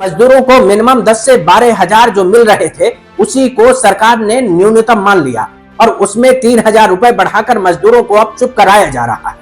मजदूरों को मिनिमम 10 से 12,000 जो मिल रहे थे उसी को सरकार ने न्यूनतम मान लिया और उसमें 3,000 रुपए बढ़ाकर मजदूरों को अब चुप कराया जा रहा है।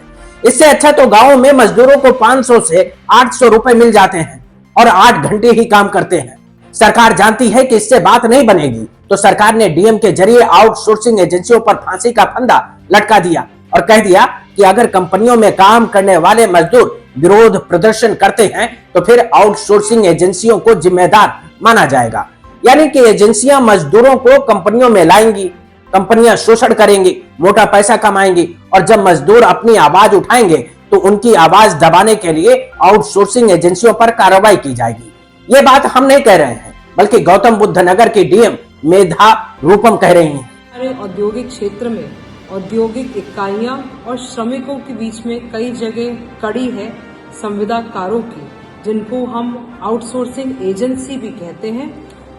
इससे अच्छा तो गांव में मजदूरों को 500 से 800 रुपए मिल जाते हैं और 8 घंटे ही काम करते हैं। सरकार जानती है कि इससे बात नहीं बनेगी तो सरकार ने डीएम के जरिए आउटसोर्सिंग एजेंसियों पर फांसी का फंदा लटका दिया और कह दिया कि अगर कंपनियों में काम करने वाले मजदूर विरोध प्रदर्शन करते हैं तो फिर आउटसोर्सिंग एजेंसियों को जिम्मेदार माना जाएगा। यानी कि एजेंसियां मजदूरों को कंपनियों में लाएंगी, कंपनियां शोषण करेंगी, मोटा पैसा कमाएंगी और जब मजदूर अपनी आवाज उठाएंगे तो उनकी आवाज दबाने के लिए आउटसोर्सिंग एजेंसियों पर कार्रवाई की जाएगी। ये बात हम नहीं कह रहे हैं बल्कि गौतम बुद्ध नगर की डीएम मेधा रूपम कह रही हैं। हमारे औद्योगिक क्षेत्र में औद्योगिक इकाइयां और श्रमिकों के बीच में कई जगह कड़ी है संविदाकारों की, जिनको हम आउटसोर्सिंग एजेंसी भी कहते हैं।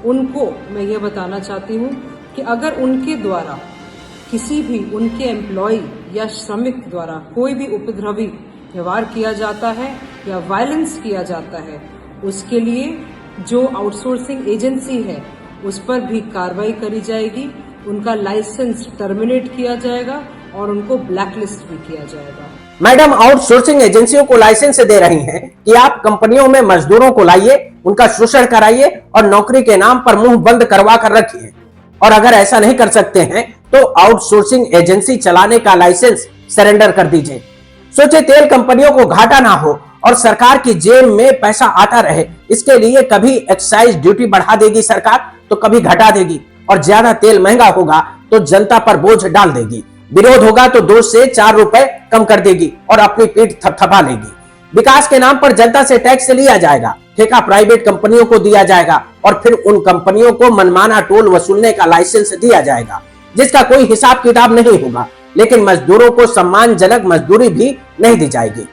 उनको मैं ये बताना चाहती हूँ कि अगर उनके द्वारा किसी भी उनके एम्प्लॉय या श्रमिक द्वारा कोई भी उपद्रवी व्यवहार किया जाता है या वायलेंस किया जाता है, उसके लिए जो आउटसोर्सिंग एजेंसी है उस पर भी कार्रवाई करी जाएगी, उनका लाइसेंस टर्मिनेट किया जाएगा और उनको ब्लैकलिस्ट भी किया जाएगा। मैडम आउटसोर्सिंग एजेंसियों को लाइसेंस दे रही हैं कि आप कंपनियों में मजदूरों को लाइए, उनका शोषण कराइए और नौकरी के नाम पर मुंह बंद करवा कर रखिए। और अगर ऐसा नहीं कर सकते हैं तो आउटसोर्सिंग एजेंसी चलाने का लाइसेंस सरेंडर कर दीजिए। सोचे तेल कंपनियों को घाटा ना हो और सरकार की जेब में पैसा आता रहे, इसके लिए कभी एक्साइज ड्यूटी बढ़ा देगी सरकार तो कभी घटा देगी और ज्यादा तेल महंगा होगा तो जनता पर बोझ डाल देगी। विरोध होगा तो 2 से 4 रुपए कम कर देगी और अपनी पीठ थपथपा लेगी। विकास के नाम पर जनता से टैक्स लिया जाएगा, ठेका प्राइवेट कंपनियों को दिया जाएगा और फिर उन कंपनियों को मनमाना टोल वसूलने का लाइसेंस दिया जाएगा जिसका कोई हिसाब किताब नहीं होगा, लेकिन मजदूरों को सम्मानजनक मजदूरी भी नहीं दी जाएगी।